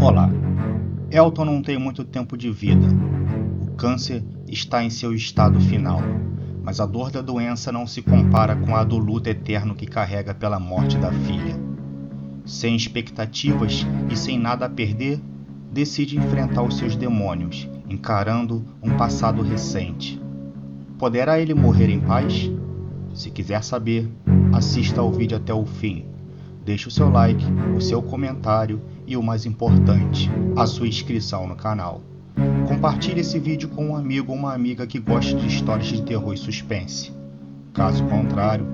Olá, Elton não tem muito tempo de vida. O câncer está em seu estado final, mas a dor da doença não se compara com a do luto eterno que carrega pela morte da filha. Sem expectativas e sem nada a perder, decide enfrentar os seus demônios, encarando um passado recente. Poderá ele morrer em paz? Se quiser saber, assista ao vídeo até o fim. Deixe o seu like, o seu comentário e, o mais importante, a sua inscrição no canal. Compartilhe esse vídeo com um amigo ou uma amiga que goste de histórias de terror e suspense. Caso contrário,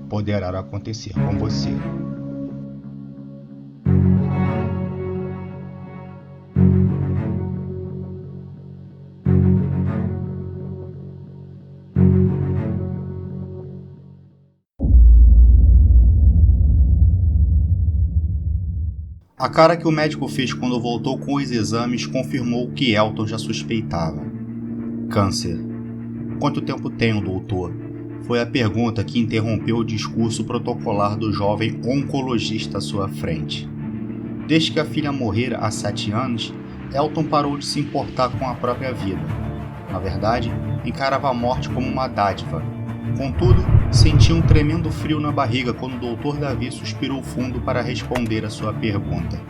poderá acontecer com você. A cara que o médico fez quando voltou com os exames confirmou o que Elton já suspeitava. Câncer. Quanto tempo tenho, doutor? Foi a pergunta que interrompeu o discurso protocolar do jovem oncologista à sua frente. Desde que a filha morrera há 7 anos, Elton parou de se importar com a própria vida. Na verdade, encarava a morte como uma dádiva. Contudo, sentia um tremendo frio na barriga quando o Dr. Davi suspirou fundo para responder a sua pergunta.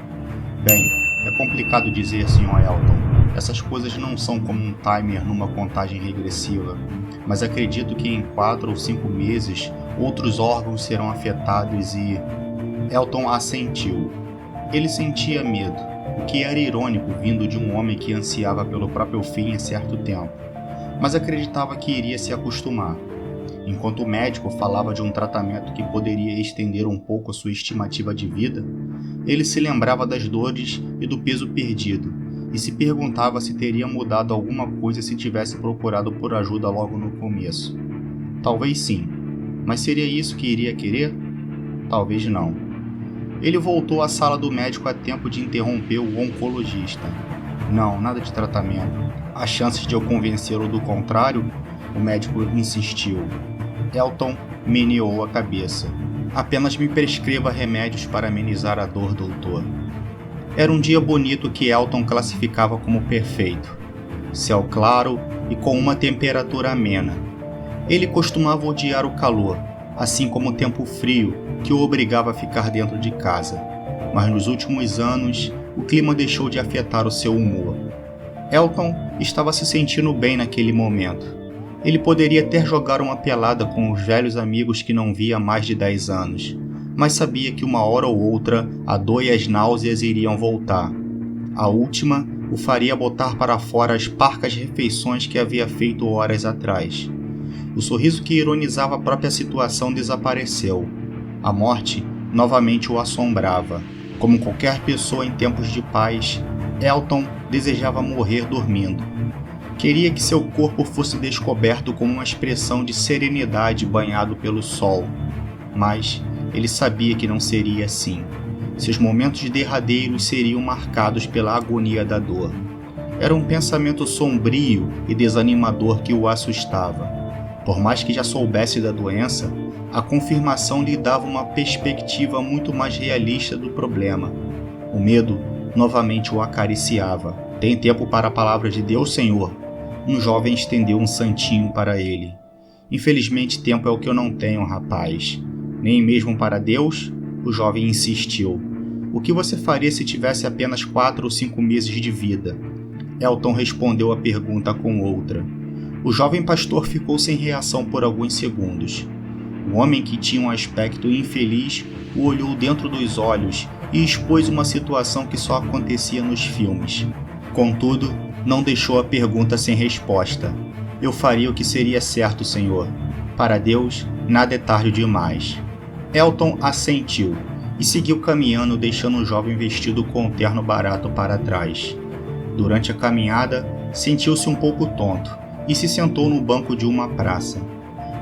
Bem, é complicado dizer, Sr. Elton. Essas coisas não são como um timer numa contagem regressiva, mas acredito que em 4 ou 5 meses outros órgãos serão afetados e... Elton assentiu. Ele sentia medo, o que era irônico vindo de um homem que ansiava pelo próprio fim há certo tempo, mas acreditava que iria se acostumar. Enquanto o médico falava de um tratamento que poderia estender um pouco a sua estimativa de vida, ele se lembrava das dores e do peso perdido, e se perguntava se teria mudado alguma coisa se tivesse procurado por ajuda logo no começo. Talvez sim, mas seria isso que iria querer? Talvez não. Ele voltou à sala do médico a tempo de interromper o oncologista. Não, nada de tratamento. As chances de eu convencê-lo do contrário? O médico insistiu. Elton meneou a cabeça. Apenas me prescreva remédios para amenizar a dor, doutor. Era um dia bonito que Elton classificava como perfeito. Céu claro e com uma temperatura amena. Ele costumava odiar o calor, assim como o tempo frio que o obrigava a ficar dentro de casa. Mas nos últimos anos, o clima deixou de afetar o seu humor. Elton estava se sentindo bem naquele momento. Ele poderia até jogar uma pelada com os velhos amigos que não via há mais de 10 anos, mas sabia que uma hora ou outra a dor e as náuseas iriam voltar. A última o faria botar para fora as parcas refeições que havia feito horas atrás. O sorriso que ironizava a própria situação desapareceu. A morte novamente o assombrava. Como qualquer pessoa em tempos de paz, Elton desejava morrer dormindo. Queria que seu corpo fosse descoberto como uma expressão de serenidade banhado pelo sol. Mas ele sabia que não seria assim. Seus momentos derradeiros seriam marcados pela agonia da dor. Era um pensamento sombrio e desanimador que o assustava. Por mais que já soubesse da doença, a confirmação lhe dava uma perspectiva muito mais realista do problema. O medo novamente o acariciava. Tem tempo para a palavra de Deus, Senhor? Um jovem estendeu um santinho para ele. Infelizmente, tempo é o que eu não tenho, rapaz. Nem mesmo para Deus? O jovem insistiu. O que você faria se tivesse apenas 4 ou 5 meses de vida? Elton respondeu a pergunta com outra. O jovem pastor ficou sem reação por alguns segundos. O homem, que tinha um aspecto infeliz, o olhou dentro dos olhos e expôs uma situação que só acontecia nos filmes. Contudo, não deixou a pergunta sem resposta. Eu faria o que seria certo, Senhor. Para Deus, nada é tarde demais. Elton assentiu e seguiu caminhando, deixando o jovem vestido com um terno barato para trás. Durante a caminhada, sentiu-se um pouco tonto e se sentou no banco de uma praça.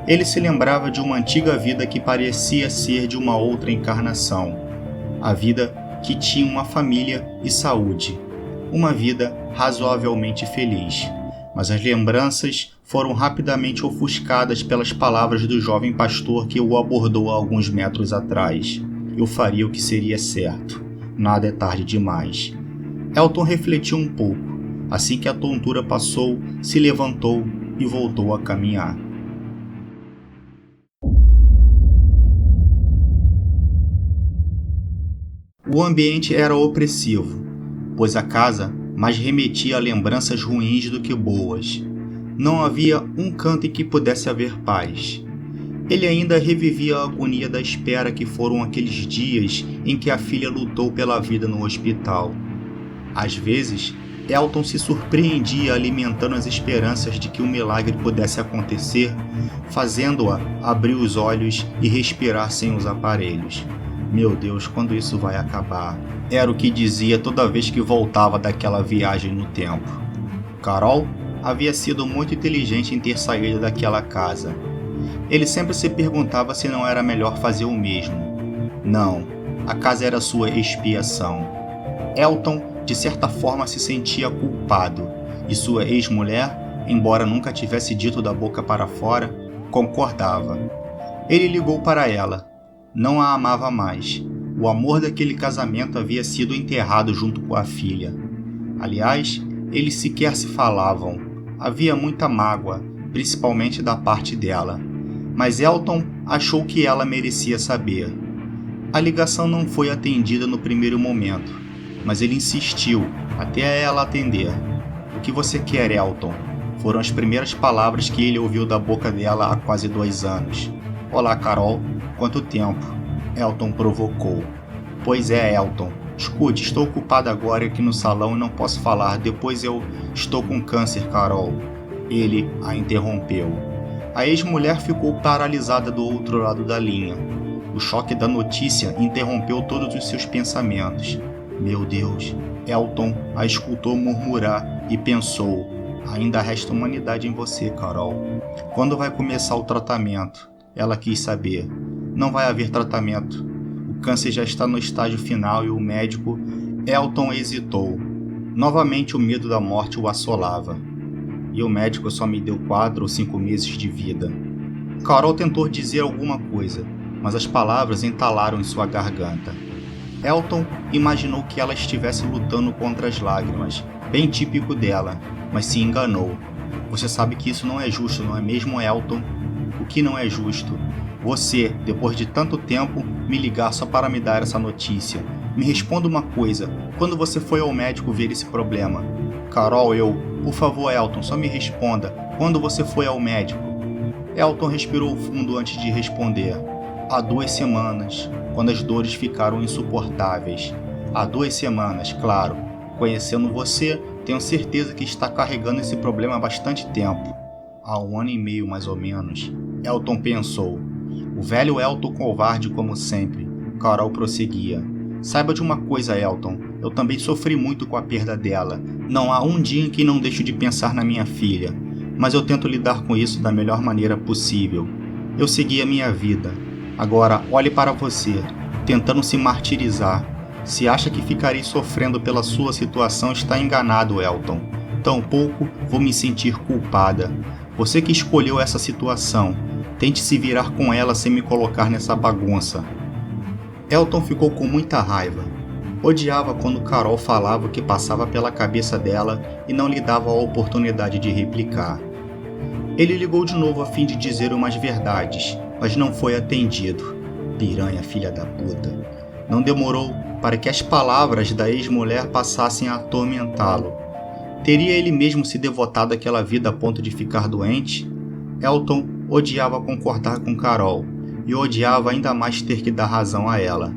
Ele se lembrava de uma antiga vida que parecia ser de uma outra encarnação. A vida que tinha uma família e saúde. Uma vida razoavelmente feliz, mas as lembranças foram rapidamente ofuscadas pelas palavras do jovem pastor que o abordou a alguns metros atrás. Eu faria o que seria certo. Nada é tarde demais. Elton refletiu um pouco. Assim que a tontura passou, se levantou e voltou a caminhar. O ambiente era opressivo, pois a casa mais remetia a lembranças ruins do que boas. Não havia um canto em que pudesse haver paz. Ele ainda revivia a agonia da espera que foram aqueles dias em que a filha lutou pela vida no hospital. Às vezes, Elton se surpreendia alimentando as esperanças de que um milagre pudesse acontecer, fazendo-a abrir os olhos e respirar sem os aparelhos. Meu Deus, quando isso vai acabar? Era o que dizia toda vez que voltava daquela viagem no tempo. Carol havia sido muito inteligente em ter saído daquela casa. Ele sempre se perguntava se não era melhor fazer o mesmo. Não, a casa era sua expiação. Elton, de certa forma, se sentia culpado, e sua ex-mulher, embora nunca tivesse dito da boca para fora, concordava. Ele ligou para ela. Não a amava mais. O amor daquele casamento havia sido enterrado junto com a filha. Aliás, eles sequer se falavam. Havia muita mágoa, principalmente da parte dela. Mas Elton achou que ela merecia saber. A ligação não foi atendida no primeiro momento, mas ele insistiu até ela atender. "O que você quer, Elton?" Foram as primeiras palavras que ele ouviu da boca dela há quase 2 anos. "Olá, Carol. Quanto tempo?" Elton provocou. "Pois é, Elton. Escute, estou ocupado agora aqui no salão e não posso falar. Depois eu estou com câncer, Carol." Ele a interrompeu. A ex-mulher ficou paralisada do outro lado da linha. O choque da notícia interrompeu todos os seus pensamentos. Meu Deus, Elton a escutou murmurar e pensou: ainda resta humanidade em você, Carol. Quando vai começar o tratamento? Ela quis saber. Não vai haver tratamento. O câncer já está no estágio final e o médico... Elton hesitou. Novamente o medo da morte o assolava. E o médico só me deu 4 ou 5 meses de vida. Carol tentou dizer alguma coisa, mas as palavras entalaram em sua garganta. Elton imaginou que ela estivesse lutando contra as lágrimas, bem típico dela, mas se enganou. Você sabe que isso não é justo, não é mesmo, Elton? O que não é justo? Você, depois de tanto tempo, me ligar só para me dar essa notícia. Me responda uma coisa, quando você foi ao médico ver esse problema? Carol, Por favor, Elton, só me responda, quando você foi ao médico? Elton respirou fundo antes de responder. Há 2 semanas, quando as dores ficaram insuportáveis. Há 2 semanas, claro. Conhecendo você, tenho certeza que está carregando esse problema há bastante tempo. Há 1 ano e meio, mais ou menos. Elton pensou. O velho Elton covarde como sempre. Carol prosseguia. Saiba de uma coisa, Elton. Eu também sofri muito com a perda dela. Não há um dia em que não deixo de pensar na minha filha. Mas eu tento lidar com isso da melhor maneira possível. Eu segui a minha vida. Agora, olhe para você, tentando se martirizar. Se acha que ficarei sofrendo pela sua situação, está enganado, Elton. Tampouco vou me sentir culpada. Você que escolheu essa situação. Tente se virar com ela sem me colocar nessa bagunça. Elton ficou com muita raiva. Odiava quando Carol falava o que passava pela cabeça dela e não lhe dava a oportunidade de replicar. Ele ligou de novo a fim de dizer umas verdades, mas não foi atendido. Piranha, filha da puta. Não demorou para que as palavras da ex-mulher passassem a atormentá-lo. Teria ele mesmo se devotado àquela vida a ponto de ficar doente? Elton odiava concordar com Carol e odiava ainda mais ter que dar razão a ela.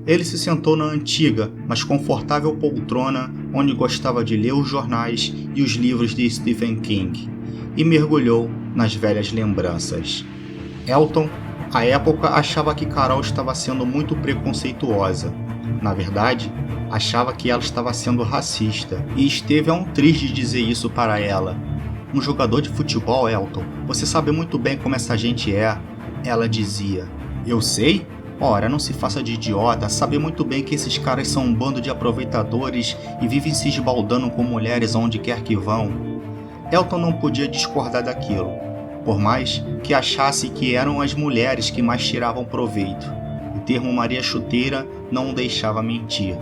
Ele se sentou na antiga, mas confortável poltrona onde gostava de ler os jornais e os livros de Stephen King e mergulhou nas velhas lembranças. Elton, à época, achava que Carol estava sendo muito preconceituosa. Na verdade, achava que ela estava sendo racista e esteve a um triz de dizer isso para ela. Um jogador de futebol, Elton, você sabe muito bem como essa gente é. Ela dizia. Eu sei? Ora, não se faça de idiota, sabe muito bem que esses caras são um bando de aproveitadores e vivem se esbaldando com mulheres aonde quer que vão. Elton não podia discordar daquilo, por mais que achasse que eram as mulheres que mais tiravam proveito. O termo Maria Chuteira não o deixava mentir.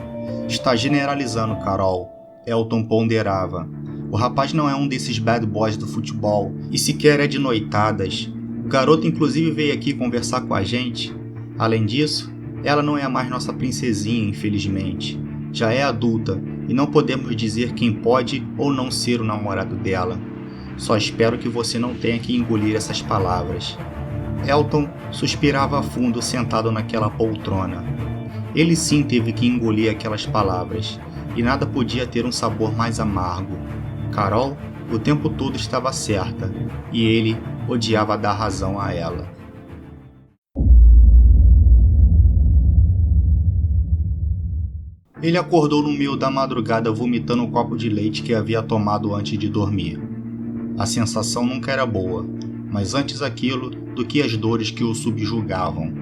Está generalizando, Carol. Elton ponderava. O rapaz não é um desses bad boys do futebol e sequer é de noitadas. O garoto inclusive veio aqui conversar com a gente. Além disso, ela não é mais nossa princesinha, infelizmente. Já é adulta e não podemos dizer quem pode ou não ser o namorado dela. Só espero que você não tenha que engolir essas palavras. Elton suspirava fundo sentado naquela poltrona. Ele sim teve que engolir aquelas palavras, e nada podia ter um sabor mais amargo. Carol, o tempo todo estava certa, e ele odiava dar razão a ela. Ele acordou no meio da madrugada vomitando o copo de leite que havia tomado antes de dormir. A sensação nunca era boa, mas antes aquilo do que as dores que o subjugavam.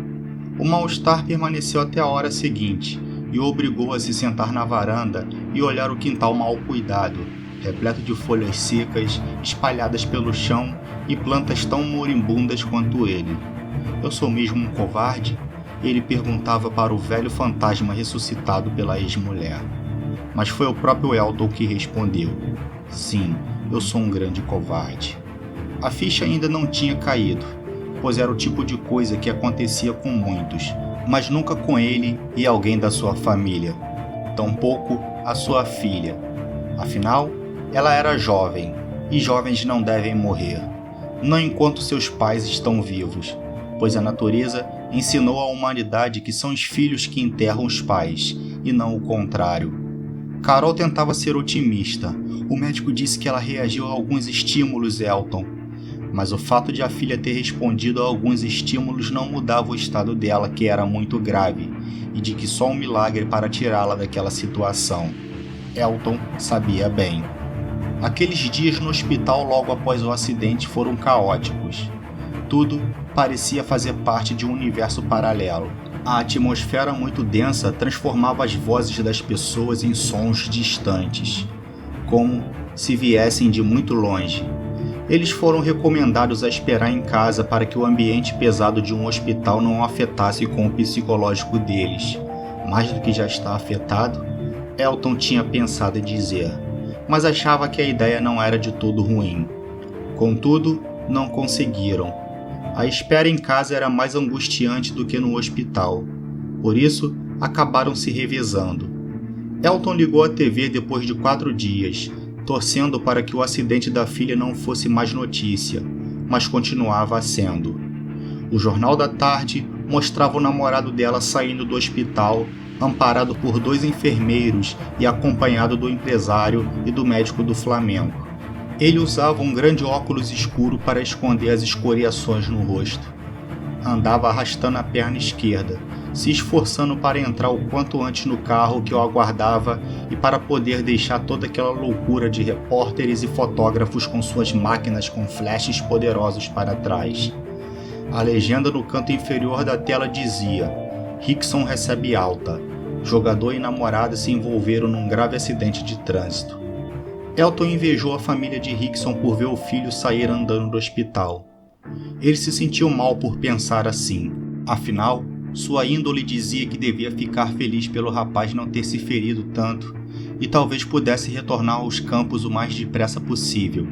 O mal-estar permaneceu até a hora seguinte e o obrigou a se sentar na varanda e olhar o quintal mal cuidado, repleto de folhas secas espalhadas pelo chão e plantas tão moribundas quanto ele. Eu sou mesmo um covarde? Ele perguntava para o velho fantasma ressuscitado pela ex-mulher. Mas foi o próprio Elton que respondeu: sim, eu sou um grande covarde. A ficha ainda não tinha caído, pois era o tipo de coisa que acontecia com muitos, mas nunca com ele e alguém da sua família. Tampouco a sua filha. Afinal, ela era jovem, e jovens não devem morrer. Não enquanto seus pais estão vivos, pois a natureza ensinou à humanidade que são os filhos que enterram os pais, e não o contrário. Carol tentava ser otimista. O médico disse que ela reagiu a alguns estímulos, Elton. Mas o fato de a filha ter respondido a alguns estímulos não mudava o estado dela, que era muito grave, e de que só um milagre para tirá-la daquela situação. Elton sabia bem. Aqueles dias no hospital logo após o acidente foram caóticos. Tudo parecia fazer parte de um universo paralelo. A atmosfera muito densa transformava as vozes das pessoas em sons distantes, como se viessem de muito longe. Eles foram recomendados a esperar em casa para que o ambiente pesado de um hospital não afetasse com o psicológico deles. Mais do que já está afetado, Elton tinha pensado em dizer, mas achava que a ideia não era de todo ruim. Contudo, não conseguiram. A espera em casa era mais angustiante do que no hospital. Por isso, acabaram se revezando. Elton ligou a TV depois de 4 dias, torcendo para que o acidente da filha não fosse mais notícia, mas continuava sendo. O Jornal da Tarde mostrava o namorado dela saindo do hospital, amparado por 2 enfermeiros e acompanhado do empresário e do médico do Flamengo. Ele usava um grande óculos escuro para esconder as escoriações no rosto. Andava arrastando a perna esquerda, se esforçando para entrar o quanto antes no carro que o aguardava e para poder deixar toda aquela loucura de repórteres e fotógrafos com suas máquinas com flashes poderosos para trás. A legenda no canto inferior da tela dizia: Rickson recebe alta. Jogador e namorada se envolveram num grave acidente de trânsito. Elton invejou a família de Rickson por ver o filho sair andando do hospital. Ele se sentiu mal por pensar assim. Afinal, sua índole dizia que devia ficar feliz pelo rapaz não ter se ferido tanto e talvez pudesse retornar aos campos o mais depressa possível.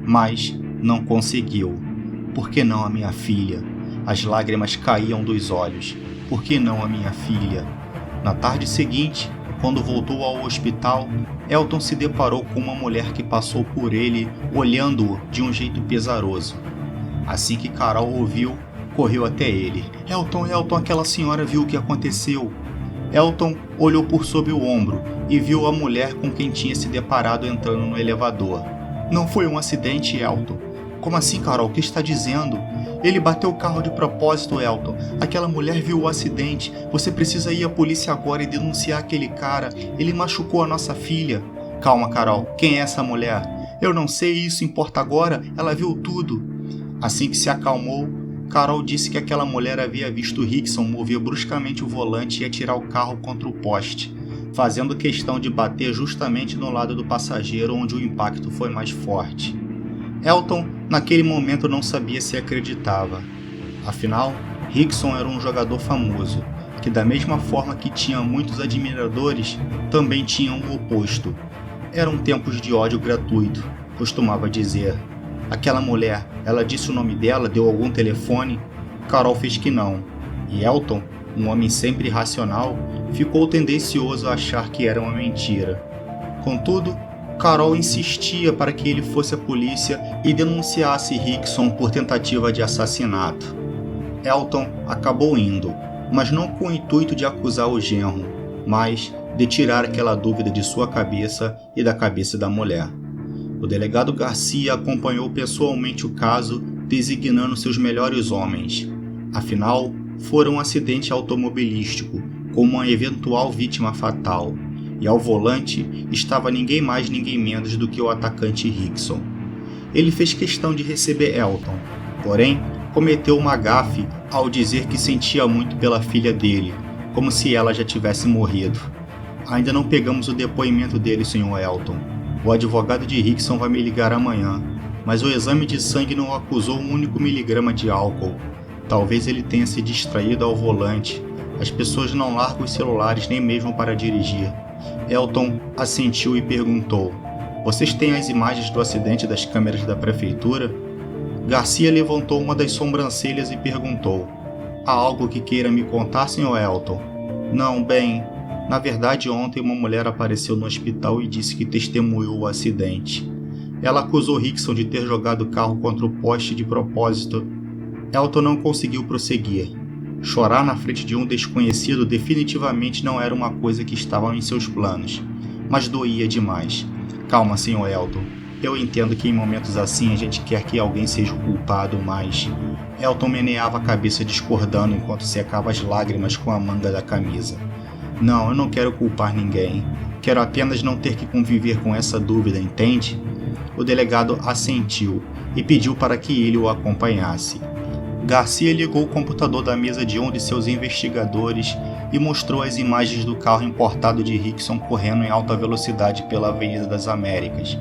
Mas não conseguiu. Por que não a minha filha? As lágrimas caíam dos olhos. Por que não a minha filha? Na tarde seguinte, quando voltou ao hospital, Elton se deparou com uma mulher que passou por ele, olhando-o de um jeito pesaroso. Assim que Carol ouviu, correu até ele. Elton, aquela senhora viu o que aconteceu. Elton olhou por sob o ombro e viu a mulher com quem tinha se deparado entrando no elevador. Não foi um acidente, Elton. Como assim, Carol? O que está dizendo? Ele bateu o carro de propósito, Elton. Aquela mulher viu o acidente. Você precisa ir à polícia agora e denunciar aquele cara. Ele machucou a nossa filha. Calma, Carol. Quem é essa mulher? Eu não sei, isso importa agora. Ela viu tudo. Assim que se acalmou, Carol disse que aquela mulher havia visto Rickson mover bruscamente o volante e atirar o carro contra o poste, fazendo questão de bater justamente no lado do passageiro onde o impacto foi mais forte. Elton, naquele momento, não sabia se acreditava. Afinal, Rickson era um jogador famoso, que da mesma forma que tinha muitos admiradores, também tinha o oposto. Eram tempos de ódio gratuito, costumava dizer. Aquela mulher, ela disse o nome dela, deu algum telefone? Carol fez que não. E Elton, um homem sempre racional, ficou tendencioso a achar que era uma mentira. Contudo, Carol insistia para que ele fosse à polícia e denunciasse Rickson por tentativa de assassinato. Elton acabou indo, mas não com o intuito de acusar o genro, mas de tirar aquela dúvida de sua cabeça e da cabeça da mulher. O delegado Garcia acompanhou pessoalmente o caso, designando seus melhores homens. Afinal, fora um acidente automobilístico, com uma eventual vítima fatal, e ao volante estava ninguém mais ninguém menos do que o atacante Rickson. Ele fez questão de receber Elton, porém cometeu uma gafe ao dizer que sentia muito pela filha dele, como se ela já tivesse morrido. Ainda não pegamos o depoimento dele, Sr. Elton. O advogado de Rickson vai me ligar amanhã, mas o exame de sangue não acusou um único miligrama de álcool. Talvez ele tenha se distraído ao volante. As pessoas não largam os celulares nem mesmo para dirigir. Elton assentiu e perguntou: "Vocês têm as imagens do acidente das câmeras da prefeitura?" Garcia levantou uma das sobrancelhas e perguntou: "Há algo que queira me contar, Sr. Elton?" "Não, bem, na verdade ontem uma mulher apareceu no hospital e disse que testemunhou o acidente. Ela acusou Rickson de ter jogado o carro contra o poste de propósito." Elton não conseguiu prosseguir. Chorar na frente de um desconhecido definitivamente não era uma coisa que estava em seus planos, mas doía demais. "Calma, Sr. Elton. Eu entendo que em momentos assim a gente quer que alguém seja o culpado, mas..." Elton meneava a cabeça discordando enquanto secava as lágrimas com a manga da camisa. "Não, eu não quero culpar ninguém. Quero apenas não ter que conviver com essa dúvida, entende?" O delegado assentiu e pediu para que ele o acompanhasse. Garcia ligou o computador da mesa de um de seus investigadores e mostrou as imagens do carro importado de Rickson correndo em alta velocidade pela Avenida das Américas.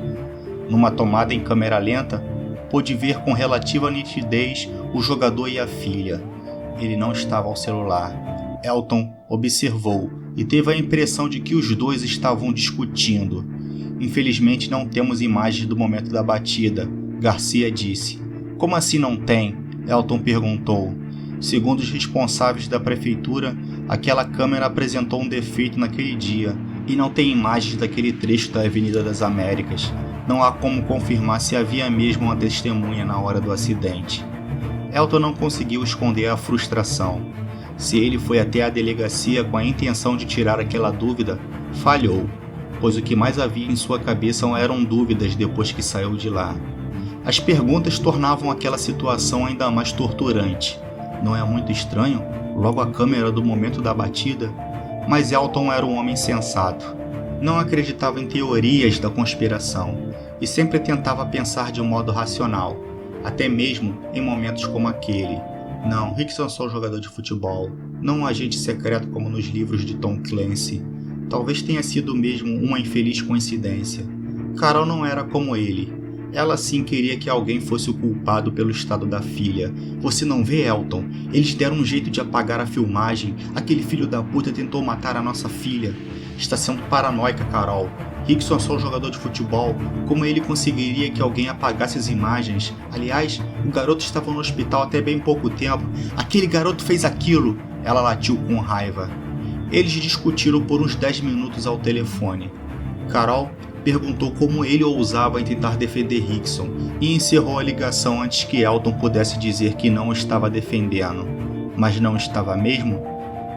Numa tomada em câmera lenta, pôde ver com relativa nitidez o jogador e a filha. Ele não estava ao celular. Elton observou e teve a impressão de que os dois estavam discutindo. "Infelizmente não temos imagens do momento da batida", Garcia disse. "Como assim não tem?" Elton perguntou. "Segundo os responsáveis da prefeitura, aquela câmera apresentou um defeito naquele dia e não tem imagens daquele trecho da Avenida das Américas. Não há como confirmar se havia mesmo uma testemunha na hora do acidente." Elton não conseguiu esconder a frustração. Se ele foi até a delegacia com a intenção de tirar aquela dúvida, falhou, pois o que mais havia em sua cabeça eram dúvidas depois que saiu de lá. As perguntas tornavam aquela situação ainda mais torturante. Não é muito estranho? Logo a câmera do momento da batida? Mas Elton era um homem sensato. Não acreditava em teorias da conspiração e sempre tentava pensar de um modo racional, até mesmo em momentos como aquele. Não, Rickson é só um jogador de futebol, não um agente secreto como nos livros de Tom Clancy. Talvez tenha sido mesmo uma infeliz coincidência. Carol não era como ele. Ela sim queria que alguém fosse o culpado pelo estado da filha. "Você não vê, Elton? Eles deram um jeito de apagar a filmagem. Aquele filho da puta tentou matar a nossa filha. Está sendo paranoica, Carol. Rickson é só um jogador de futebol. Como ele conseguiria que alguém apagasse as imagens? Aliás, o garoto estava no hospital até bem pouco tempo. Aquele garoto fez aquilo." Ela latiu com raiva. Eles discutiram por uns 10 minutos ao telefone. Carol perguntou como ele ousava em tentar defender Rickson e encerrou a ligação antes que Elton pudesse dizer que não estava defendendo. Mas não estava mesmo?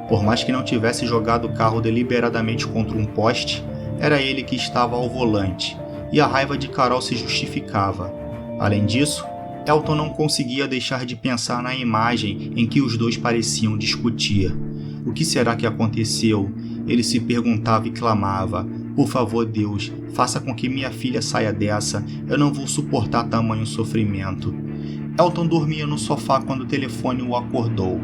Por mais que não tivesse jogado o carro deliberadamente contra um poste, era ele que estava ao volante, e a raiva de Carol se justificava. Além disso, Elton não conseguia deixar de pensar na imagem em que os dois pareciam discutir. O que será que aconteceu? Ele se perguntava e clamava: "Por favor, Deus, faça com que minha filha saia dessa. Eu não vou suportar tamanho sofrimento." Elton dormia no sofá quando o telefone o acordou.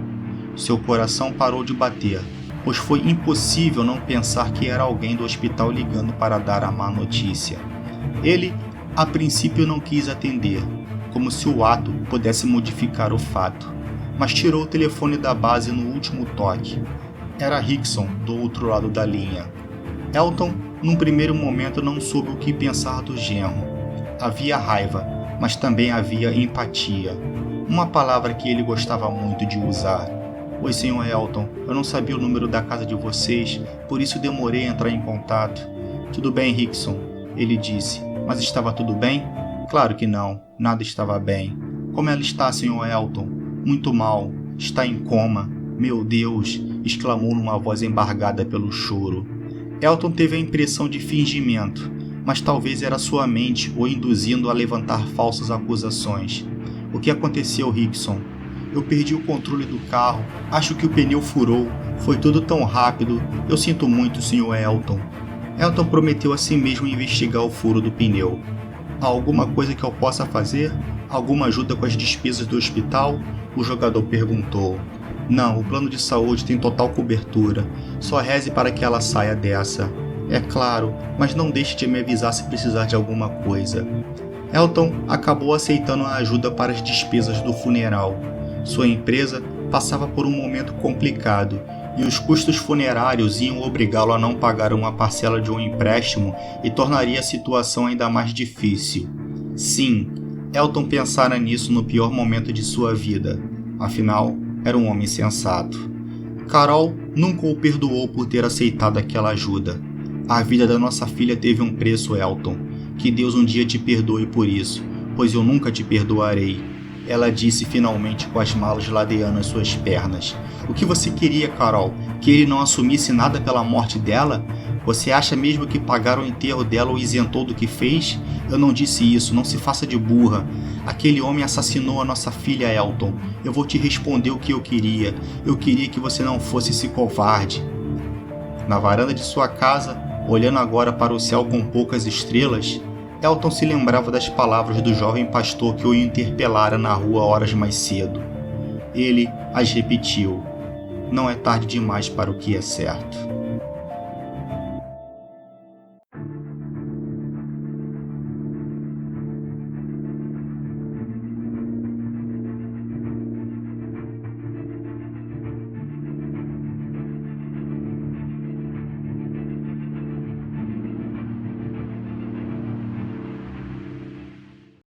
Seu coração parou de bater, pois foi impossível não pensar que era alguém do hospital ligando para dar a má notícia. Ele, a princípio, não quis atender, como se o ato pudesse modificar o fato, mas tirou o telefone da base no último toque. Era Rickson do outro lado da linha. Elton Num primeiro momento não soube o que pensar do genro. Havia raiva, mas também havia empatia. Uma palavra que ele gostava muito de usar. Oi, Sr. Elton, eu não sabia o número da casa de vocês, por isso demorei a entrar em contato. Tudo bem, Rickson, ele disse. Mas estava tudo bem? Claro que não, nada estava bem. Como ela está, Sr. Elton? Muito mal, está em coma. Meu Deus, exclamou numa voz embargada pelo choro. Elton teve a impressão de fingimento, mas talvez era sua mente o induzindo a levantar falsas acusações. O que aconteceu, Rickson? Eu perdi o controle do carro, acho que o pneu furou, foi tudo tão rápido, eu sinto muito, Sr. Elton. Elton prometeu a si mesmo investigar o furo do pneu. Há alguma coisa que eu possa fazer? Alguma ajuda com as despesas do hospital? O jogador perguntou. Não, o plano de saúde tem total cobertura. Só reze para que ela saia dessa. É claro, mas não deixe de me avisar se precisar de alguma coisa. Elton acabou aceitando a ajuda para as despesas do funeral. Sua empresa passava por um momento complicado e os custos funerários iam obrigá-lo a não pagar uma parcela de um empréstimo e tornaria a situação ainda mais difícil. Sim, Elton pensara nisso no pior momento de sua vida. Afinal, era um homem sensato. Carol nunca o perdoou por ter aceitado aquela ajuda. A vida da nossa filha teve um preço, Elton. Que Deus um dia te perdoe por isso, pois eu nunca te perdoarei. Ela disse finalmente com as malas ladeando as suas pernas. O que você queria, Carol? Que ele não assumisse nada pela morte dela? Você acha mesmo que pagar o enterro dela o isentou do que fez? Eu não disse isso, não se faça de burra. Aquele homem assassinou a nossa filha, Elton. Eu vou te responder o que eu queria. Eu queria que você não fosse esse covarde. Na varanda de sua casa, olhando agora para o céu com poucas estrelas, Elton se lembrava das palavras do jovem pastor que o interpelara na rua horas mais cedo. Ele as repetiu. Não é tarde demais para o que é certo.